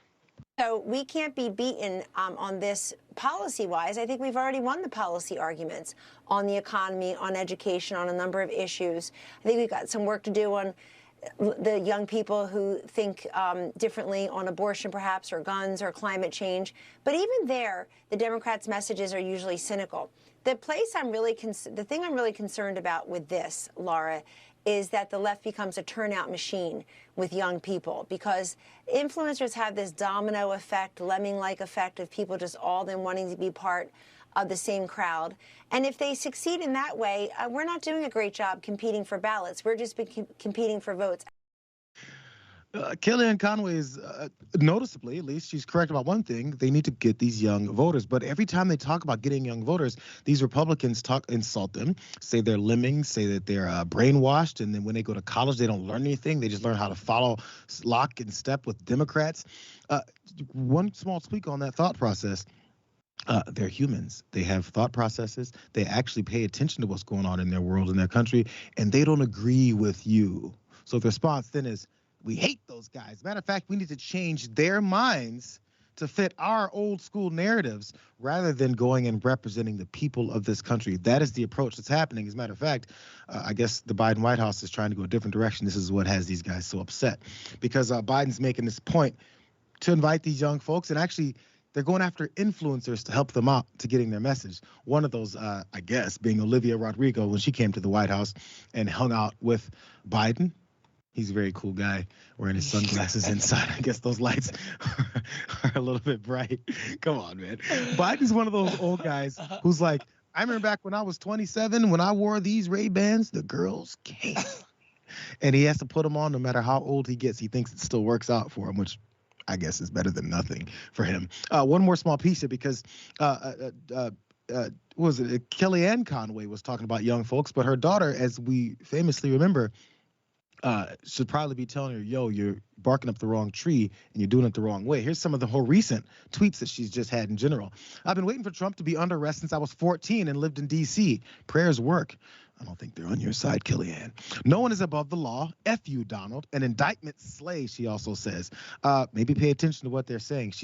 So we can't be beaten on this policy-wise. I think we've already won the policy arguments on the economy, on education, on a number of issues. I think we've got some work to do on the young people who think differently on abortion, perhaps, or guns, or climate change. But even there, the Democrats' messages are usually cynical. The thing I'm really concerned about with this, Laura, is that the left becomes a turnout machine with young people, because influencers have this domino effect, lemming-like effect of people just all then wanting to be part of the same crowd. And if they succeed in that way, we're not doing a great job competing for ballots. We're just competing for votes. Kellyanne Conway is noticeably, at least, she's correct about one thing. They need to get these young voters. But every time they talk about getting young voters, these Republicans insult them, say they're lemmings, say that they're brainwashed. And then when they go to college, they don't learn anything. They just learn how to follow lock and step with Democrats. One small tweak on that thought process. They're humans. They have thought processes. They actually pay attention to what's going on in their world, in their country, and they don't agree with you. So the response then is, we hate those guys. Matter of fact, we need to change their minds to fit our old school narratives rather than going and representing the people of this country. That is the approach that's happening. As a matter of fact, I guess the Biden White House is trying to go a different direction. This is what has these guys so upset, because Biden's making this point to invite these young folks, and actually they're going after influencers to help them out to getting their message. One of those, I guess, being Olivia Rodrigo, when she came to the White House and hung out with Biden. He's a very cool guy wearing his sunglasses inside. I guess those lights are a little bit bright. Come on, man. Biden's one of those old guys who's like, I remember back when I was 27, when I wore these Ray-Bans, the girls came. And he has to put them on no matter how old he gets. He thinks it still works out for him, which I guess is better than nothing for him. One more small piece here, because what was it? Kellyanne Conway was talking about young folks, but her daughter, as we famously remember, should probably be telling her, yo, you're barking up the wrong tree and you're doing it the wrong way. Here's some of the whole recent tweets that she's just had in general. I've been waiting for Trump to be under arrest since I was 14 and lived in D.C. Prayers work. I don't think they're on your side, Kellyanne. No one is above the law. F you, Donald. An indictment slay, she also says. Maybe pay attention to what they're saying.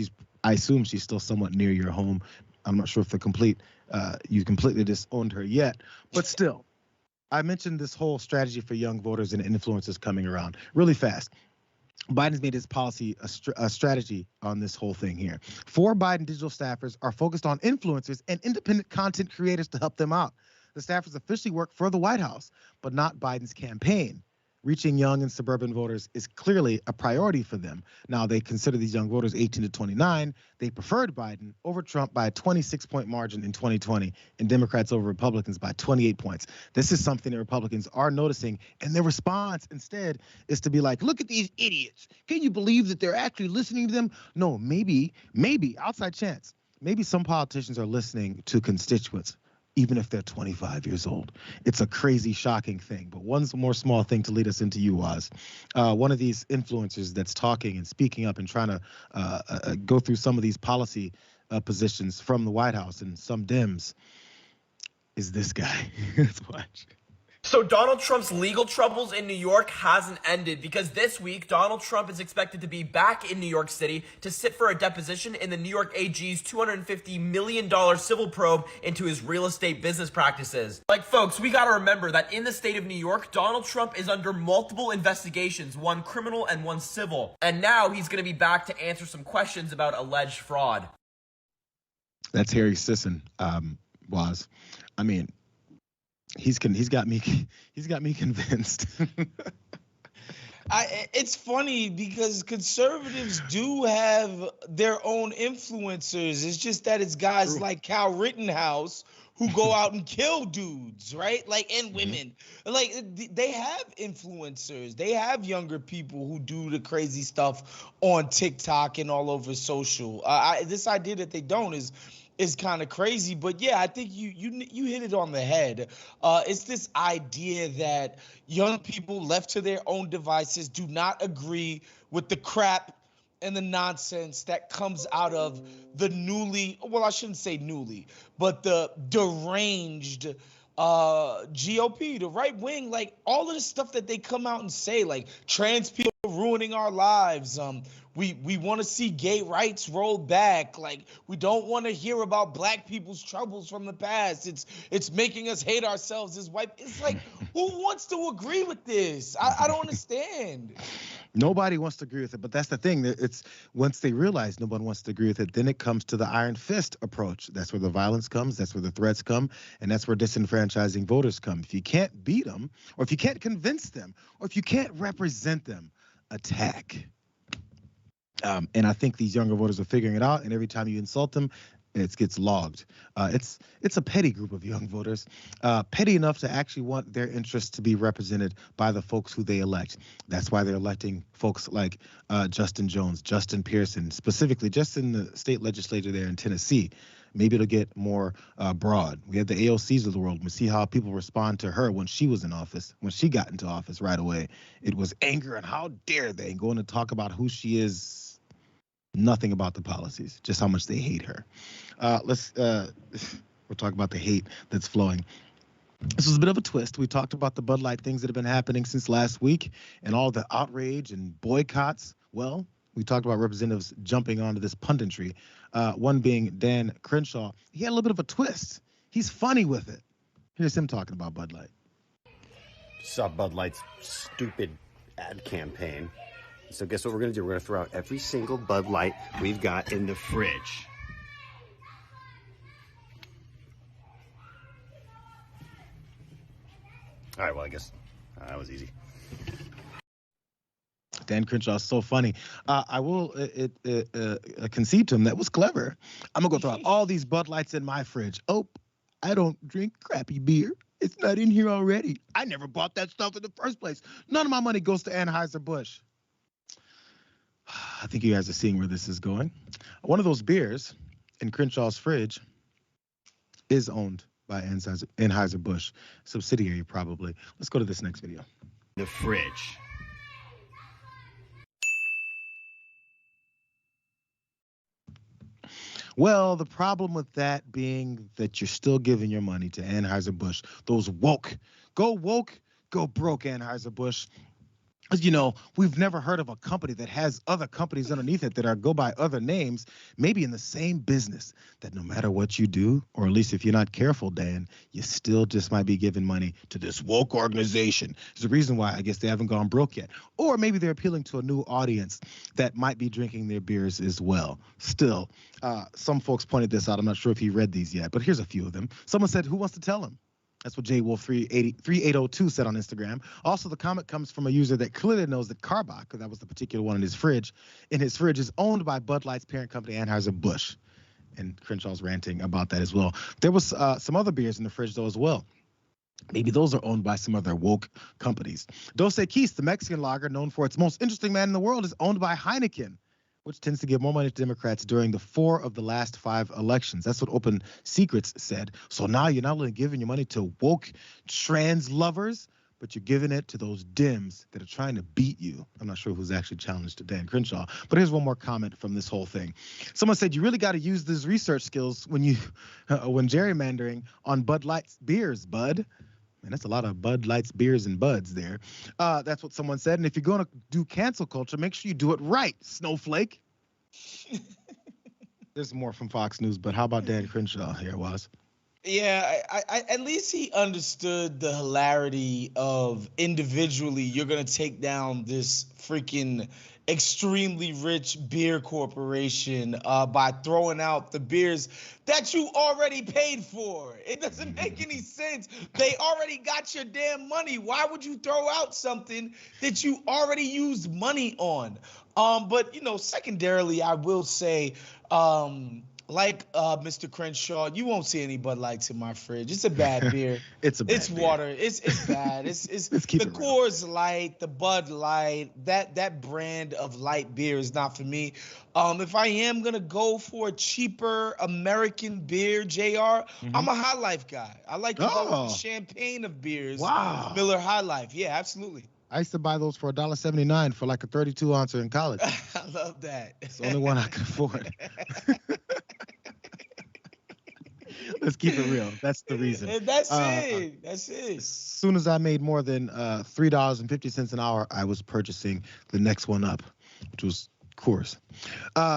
I assume she's still somewhat near your home. I'm not sure if you completely disowned her yet, but still. I mentioned this whole strategy for young voters and influencers coming around really fast. Biden's made his policy a strategy on this whole thing here. 4 Biden digital staffers are focused on influencers and independent content creators to help them out. The staffers officially work for the White House, but not Biden's campaign. Reaching young and suburban voters is clearly a priority for them. Now, they consider these young voters 18 to 29. They preferred Biden over Trump by a 26-point margin in 2020, and Democrats over Republicans by 28 points. This is something that Republicans are noticing, and their response instead is to be like, look at these idiots. Can you believe that they're actually listening to them? No, maybe, outside chance, maybe some politicians are listening to constituents, even if they're 25 years old. It's a crazy, shocking thing. But one more small thing to lead us into you, Woz. One of these influencers that's talking and speaking up and trying to go through some of these policy positions from the White House and some Dems is this guy. Let's watch. So Donald Trump's legal troubles in New York hasn't ended, because this week, Donald Trump is expected to be back in New York City to sit for a deposition in the New York AG's $250 million civil probe into his real estate business practices. Like, folks, we gotta remember that in the state of New York, Donald Trump is under multiple investigations, one criminal and one civil. And now he's gonna be back to answer some questions about alleged fraud. That's Harry Sisson, Woz. I mean, he's got me convinced. It's funny because conservatives do have their own influencers. It's just that it's guys like Kyle Rittenhouse who go out and kill dudes, right? Like, and women. Like, they have influencers. They have younger people who do the crazy stuff on TikTok and all over social. This idea that they don't is kind of crazy, but yeah, I think you hit it on the head. It's this idea that young people left to their own devices do not agree with the crap and the nonsense that comes out of the I shouldn't say newly, but the deranged GOP, the right wing, like all of the stuff that they come out and say, like trans people ruining our lives. We want to see gay rights rolled back. Like, we don't want to hear about black people's troubles from the past. It's making us hate ourselves as white. It's like, who wants to agree with this? I don't understand. Nobody wants to agree with it, but that's the thing. It's once they realize no one wants to agree with it, then it comes to the iron fist approach. That's where the violence comes. That's where the threats come, and that's where disenfranchising voters come. If you can't beat them, or if you can't convince them, or if you can't represent them, attack. And I think these younger voters are figuring it out, and every time you insult them, it gets logged. It's a petty group of young voters, petty enough to actually want their interests to be represented by the folks who they elect. That's why they're electing folks like Justin Jones, Justin Pearson, specifically just in the state legislature there in Tennessee. Maybe it'll get more broad. We have the AOCs of the world. We see how people respond to her when she was in office. When she got into office right away, it was anger and how dare they going to talk about who she is. Nothing about the policies, just how much they hate her. We'll talk about the hate that's flowing. This was a bit of a twist. We talked about the Bud Light things that have been happening since last week and all the outrage and boycotts. Well, we talked about representatives jumping onto this punditry. One being Dan Crenshaw. He had a little bit of a twist. He's funny with it. Here's him talking about Bud Light. Saw Bud Light's stupid ad campaign. So guess what we're going to do? We're going to throw out every single Bud Light we've got in the fridge. All right, well, I guess that was easy. Dan Crenshaw is so funny. I will concede to him that was clever. I'm gonna go throw out all these Bud Lights in my fridge. Oh, I don't drink crappy beer. It's not in here already. I never bought that stuff in the first place. None of my money goes to Anheuser-Busch. I think you guys are seeing where this is going. One of those beers in Crenshaw's fridge is owned by Anheuser-Busch, subsidiary probably. Let's go to this next video. The fridge. Well, the problem with that being that you're still giving your money to Anheuser-Busch. Those woke, go broke Anheuser-Busch. You know, we've never heard of a company that has other companies underneath it that go by other names, maybe in the same business, that no matter what you do, or at least if you're not careful, Dan, you still just might be giving money to this woke organization. There's a reason why I guess they haven't gone broke yet. Or maybe they're appealing to a new audience that might be drinking their beers as well. Still, some folks pointed this out. I'm not sure if he read these yet, but here's a few of them. Someone said, who wants to tell him? That's what JWolf3802 said on Instagram. Also, the comment comes from a user that clearly knows that Karbach, because that was the particular one in his fridge, is owned by Bud Light's parent company, Anheuser-Busch. And Crenshaw's ranting about that as well. There was some other beers in the fridge, though, as well. Maybe those are owned by some other woke companies. Dos Equis, the Mexican lager known for its most interesting man in the world, is owned by Heineken, which tends to give more money to Democrats during the 4 of the last 5 elections. That's what Open Secrets said. So now you're not only giving your money to woke trans lovers, but you're giving it to those Dems that are trying to beat you. I'm not sure who's actually challenged to Dan Crenshaw, but here's one more comment from this whole thing. Someone said, you really got to use these research skills when gerrymandering on Bud Light's beers, bud. Man, that's a lot of Bud Lights, beers, and buds there. That's what someone said. And if you're going to do cancel culture, make sure you do it right, snowflake. There's more from Fox News, but how about Dan Crenshaw here, Was? Yeah, I at least he understood the hilarity of individually you're going to take down this freaking extremely rich beer corporation by throwing out the beers that you already paid for. It doesn't make any sense. They already got your damn money. Why would you throw out something that you already used money on? But, you know, secondarily, I will say, like Mr. Crenshaw, you won't see any Bud Lights in my fridge. It's a bad beer. It's water. It's bad. It's the Coors Light, the Bud Light, that brand of light beer is not for me. If I am gonna go for a cheaper American beer, JR, I'm a High Life guy. I like the champagne of beers. Wow. Miller High Life. Yeah, absolutely. I used to buy those for $1.79 for like a 32-ouncer in college. I love that. It's the only one I could afford. Let's keep it real. That's the reason. And that's it. That's it. As soon as I made more than $3.50 an hour, I was purchasing the next one up, which was Coors.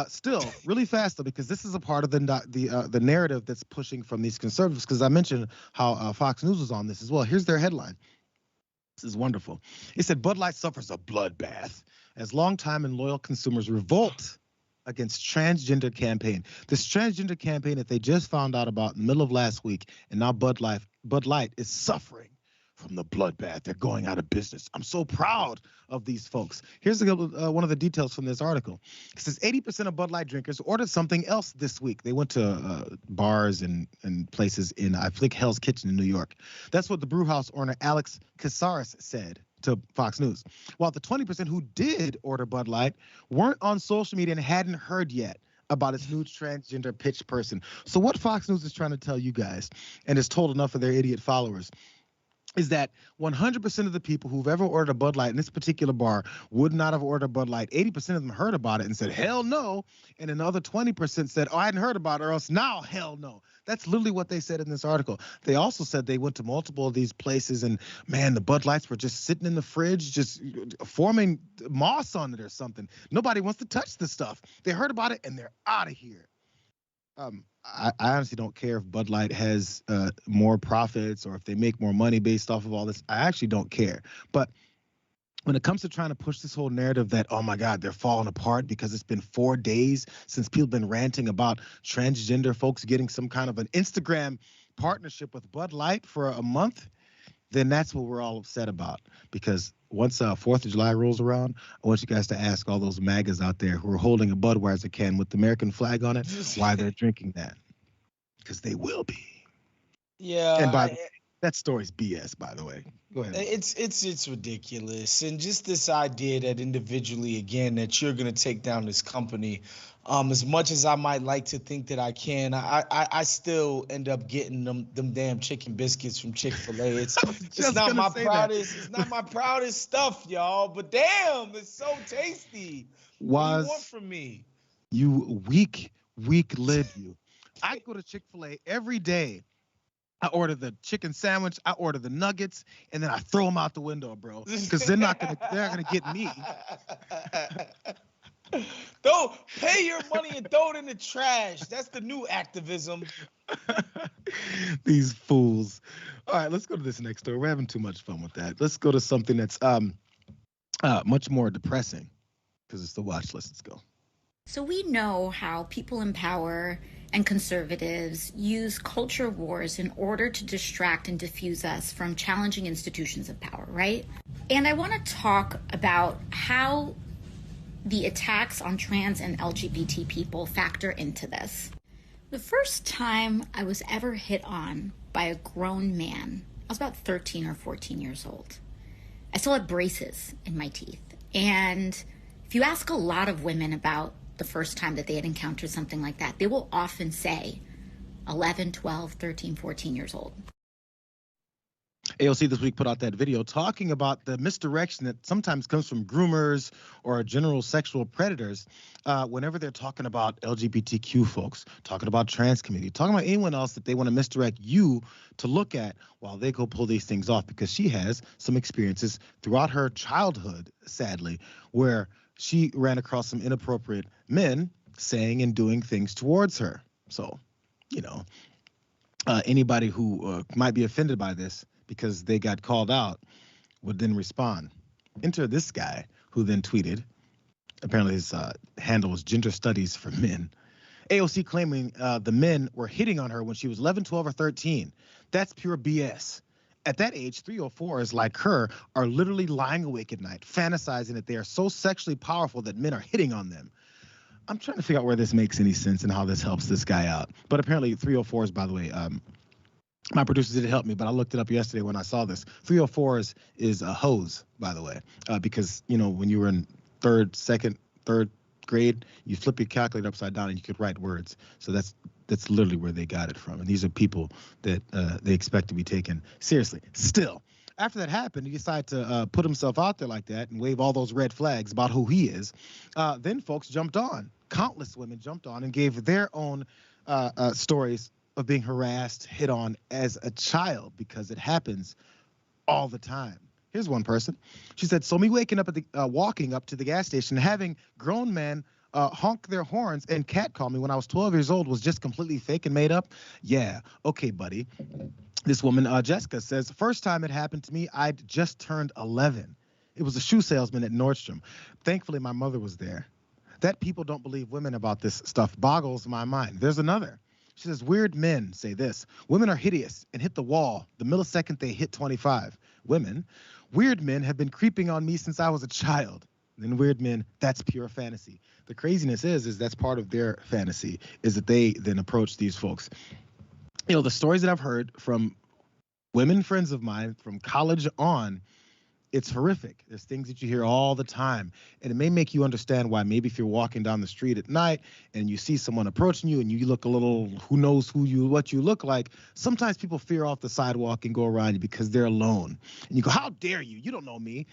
Still, really fast though, because this is a part of the narrative that's pushing from these conservatives. Because I mentioned how Fox News was on this as well. Here's their headline. This is wonderful. It said Bud Light suffers a bloodbath as longtime and loyal consumers revolt against transgender campaign. This transgender campaign that they just found out about in the middle of last week, and now Bud Light is suffering from the bloodbath. They're going out of business. I'm so proud of these folks. Here's one of the details from this article. It says 80% of Bud Light drinkers ordered something else this week. They went to bars and places in, I think, Hell's Kitchen in New York. That's what the brewhouse owner Alex Casares said to Fox News. While the 20% who did order Bud Light weren't on social media and hadn't heard yet about its new transgender pitch person. So what Fox News is trying to tell you guys, and has told enough of their idiot followers, is that 100% of the people who've ever ordered a Bud Light in this particular bar would not have ordered a Bud Light. 80% of them heard about it and said, hell no. And another 20% said, oh, I hadn't heard about it, or else now, hell no. That's literally what they said in this article. They also said they went to multiple of these places and, man, the Bud Lights were just sitting in the fridge, just forming moss on it or something. Nobody wants to touch the stuff. They heard about it and they're out of here. I honestly don't care if Bud Light has more profits or if they make more money based off of all this. I actually don't care. But when it comes to trying to push this whole narrative that, oh, my God, they're falling apart because it's been 4 days since people have been ranting about transgender folks getting some kind of an Instagram partnership with Bud Light for a month. then that's what we're all upset about. Because once 4th of July rolls around, I want you guys to ask all those MAGAs out there who are holding a Budweiser can with the American flag on it why they're drinking that. Because they will be. Yeah. And that story's BS, by the way. Go ahead. It's ridiculous. And just this idea that individually, again, that you're going to take down this company, as much as I might like to think that I can, I still end up getting them damn chicken biscuits from Chick-Fil-A. It's not my proudest. It's not my proudest stuff, y'all. But damn, it's so tasty. What do you want from me? You weak-lid you. I go to Chick-fil-A every day. I order the chicken sandwich, I order the nuggets, and then I throw them out the window, bro. Because they're not gonna get me. Don't pay your money and throw it in the trash. That's the new activism. These fools. All right, let's go to this next story. We're having too much fun with that. Let's go to something that's much more depressing because it's the watch list. Let's go. So we know how people in power and conservatives use culture wars in order to distract and diffuse us from challenging institutions of power, right? And I want to talk about how the attacks on trans and LGBT people factor into this. The first time I was ever hit on by a grown man, I was about 13 or 14 years old. I still had braces in my teeth. And if you ask a lot of women about the first time that they had encountered something like that, they will often say 11, 12, 13, 14 years old. AOC this week put out that video talking about the misdirection that sometimes comes from groomers or general sexual predators whenever they're talking about LGBTQ folks, talking about trans community, talking about anyone else that they want to misdirect you to look at while they go pull these things off, because she has some experiences throughout her childhood, sadly, where she ran across some inappropriate men saying and doing things towards her. So, anybody who might be offended by this because they got called out would then respond. Enter this guy who then tweeted, apparently his handle was Gender Studies for Men. AOC claiming the men were hitting on her when she was 11, 12, or 13. That's pure BS. At that age, 304s like her are literally lying awake at night, fantasizing that they are so sexually powerful that men are hitting on them. I'm trying to figure out where this makes any sense and how this helps this guy out. But apparently 304s, by the way, my producers didn't help me, but I looked it up yesterday when I saw this. 304s is a hose, by the way, because, when you were in third grade, you flip your calculator upside down and you could write words. So that's literally where they got it from. And these are people that they expect to be taken seriously. Still, after that happened, he decided to put himself out there like that and wave all those red flags about who he is. Then folks jumped on. Countless women jumped on and gave their own stories of being harassed, hit on as a child, because it happens all the time. Here's one person. She said, so me walking up to the gas station, having grown men honk their horns and catcall me when I was 12 years old was just completely fake and made up? Yeah, okay, buddy. This woman, Jessica, says, first time it happened to me, I'd just turned 11. It was a shoe salesman at Nordstrom. Thankfully, my mother was there. That people don't believe women about this stuff boggles my mind. There's another. She says, weird men say this. Women are hideous and hit the wall the millisecond they hit 25. Women, weird men have been creeping on me since I was a child. Then weird men, that's pure fantasy. The craziness is that's part of their fantasy, is that they then approach these folks. The stories that I've heard from women friends of mine from college on, it's horrific. There's things that you hear all the time. And it may make you understand why maybe if you're walking down the street at night and you see someone approaching you and you look a little, who knows what you look like, sometimes people fear off the sidewalk and go around you because they're alone. And you go, how dare you? You don't know me.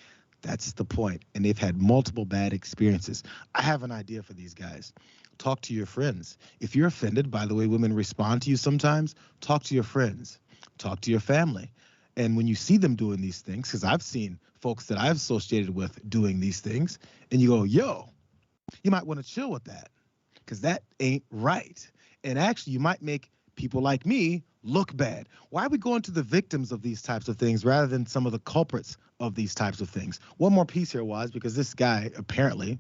That's the point. And they've had multiple bad experiences. I have an idea for these guys. Talk to your friends. If you're offended by the way women respond to you sometimes, talk to your friends. Talk to your family. And when you see them doing these things, because I've seen folks that I've associated with doing these things, and you go, yo, you might want to chill with that, because that ain't right. And actually, you might make people like me look bad. Why are we going to the victims of these types of things rather than some of the culprits of these types of things? One more piece here was, because this guy apparently,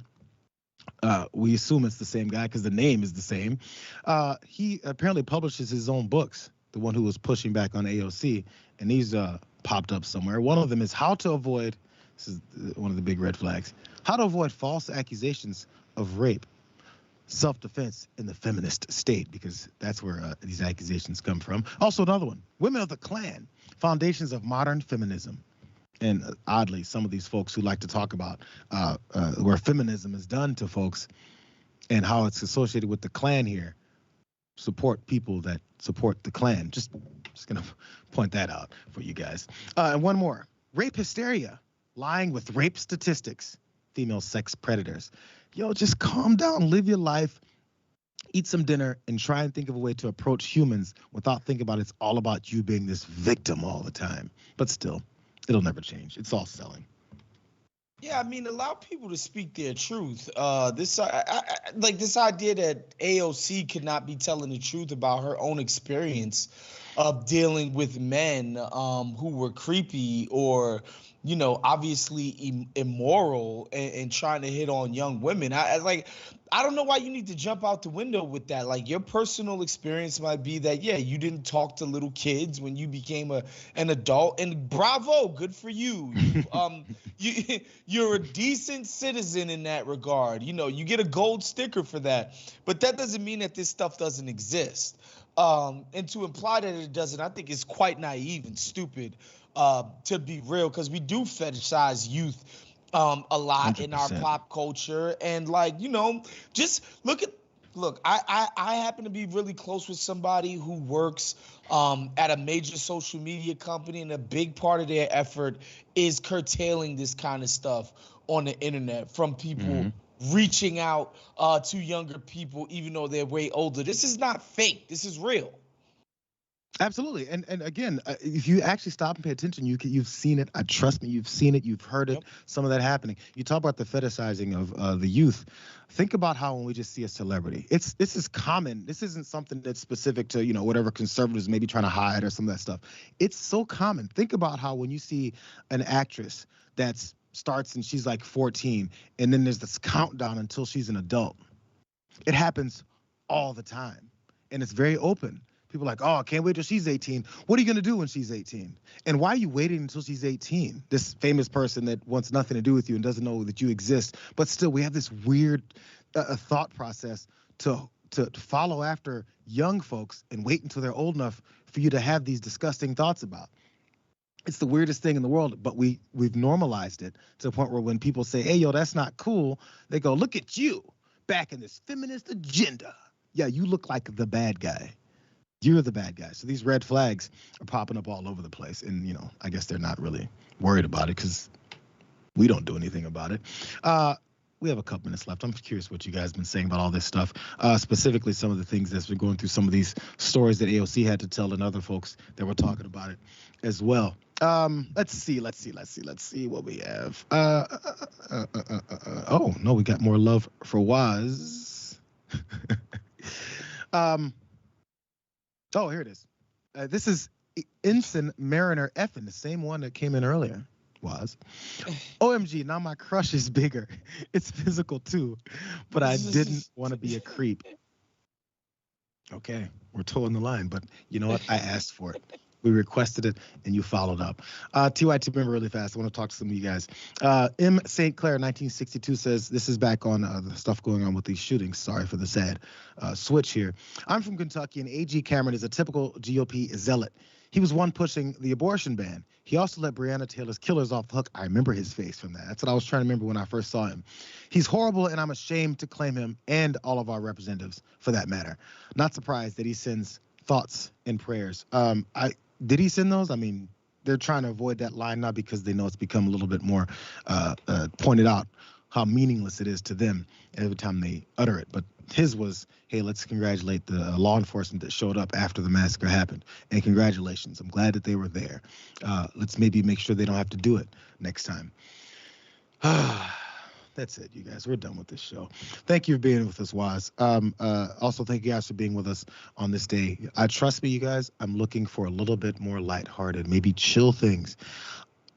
we assume it's the same guy because the name is the same, he apparently publishes his own books, the one who was pushing back on AOC, and he's popped up somewhere. One of them is how to avoid, this is one of the big red flags, how to avoid false accusations of rape, self-defense in the feminist state, because that's where these accusations come from. Also another one, women of the Klan, foundations of modern feminism. And oddly, some of these folks who like to talk about where feminism is done to folks and how it's associated with the Klan here, support people that support the Klan. Just gonna point that out for you guys. And one more, rape hysteria, lying with rape statistics, female sex predators. Yo, just calm down, live your life, eat some dinner, and try and think of a way to approach humans without thinking about it's all about you being this victim all the time. But still, it'll never change. It's all selling. Yeah, I mean, allow people to speak their truth. This idea that AOC could not be telling the truth about her own experience of dealing with men who were creepy or, you know, obviously immoral and trying to hit on young women. I don't know why you need to jump out the window with that. Like, your personal experience might be that, yeah, you didn't talk to little kids when you became an adult, and bravo, good for you. You're a decent citizen in that regard. You know, you get a gold sticker for that, but that doesn't mean that this stuff doesn't exist. And to imply that it doesn't, I think is quite naive and stupid, to be real, because we do fetishize youth a lot 100%. In our pop culture. And like, you know, just look, I happen to be really close with somebody who works at a major social media company, and a big part of their effort is curtailing this kind of stuff on the internet from people reaching out to younger people, even though they're way older. This is not fake. This is real. Absolutely. And again, if you actually stop and pay attention, you've seen it. Trust me, you've seen it. You've heard it. Yep. Some of that happening. You talk about the fetishizing of the youth. Think about how when we just see a celebrity, this is common. This isn't something that's specific to, you know, whatever conservatives may be trying to hide or some of that stuff. It's so common. Think about how when you see an actress that starts and she's like 14, and then there's this countdown until she's an adult. It happens all the time, and it's very open. People are like, oh, I can't wait till she's 18. What are you going to do when she's 18? And why are you waiting until she's 18? This famous person that wants nothing to do with you and doesn't know that you exist. But still, we have this weird thought process to follow after young folks and wait until they're old enough for you to have these disgusting thoughts about. It's the weirdest thing in the world, but we've normalized it to the point where when people say, hey, yo, that's not cool, they go, look at you back in this feminist agenda. Yeah, you look like the bad guy. You're the bad guy. So these red flags are popping up all over the place. And, you know, I guess they're not really worried about it because we don't do anything about it. We have a couple minutes left. I'm curious what you guys have been saying about all this stuff, specifically some of the things that's been going through some of these stories that AOC had to tell and other folks that were talking about it as well. Let's see what we have. Oh, no, we got more love for Waz. Oh, here it is. This is Ensign Mariner Effin, the same one that came in earlier. Was. OMG, now my crush is bigger. It's physical too, but I didn't want to be a creep. Okay, we're towing the line, but you know what? I asked for it. We requested it, and you followed up. TYT, remember really fast. I want to talk to some of you guys. M. St. Clair, 1962 says, this is back on the stuff going on with these shootings. Sorry for the sad switch here. I'm from Kentucky, and A.G. Cameron is a typical GOP zealot. He was one pushing the abortion ban. He also let Breonna Taylor's killers off the hook. I remember his face from that. That's what I was trying to remember when I first saw him. He's horrible, and I'm ashamed to claim him and all of our representatives for that matter. Not surprised that he sends thoughts and prayers. Did he send those? I mean, they're trying to avoid that line now because they know it's become a little bit more pointed out how meaningless it is to them every time they utter it. But his was, hey, let's congratulate the law enforcement that showed up after the massacre happened. And congratulations. I'm glad that they were there. Let's maybe make sure they don't have to do it next time. That's it, you guys. We're done with this show. Thank you for being with us, Waz. Also, thank you guys for being with us on this day. Trust me, you guys, I'm looking for a little bit more lighthearted, maybe chill things.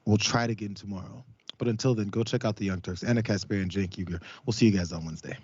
We'll try it again tomorrow. But until then, go check out the Young Turks, Anna Kasperi and Cenk Uygur. We'll see you guys on Wednesday.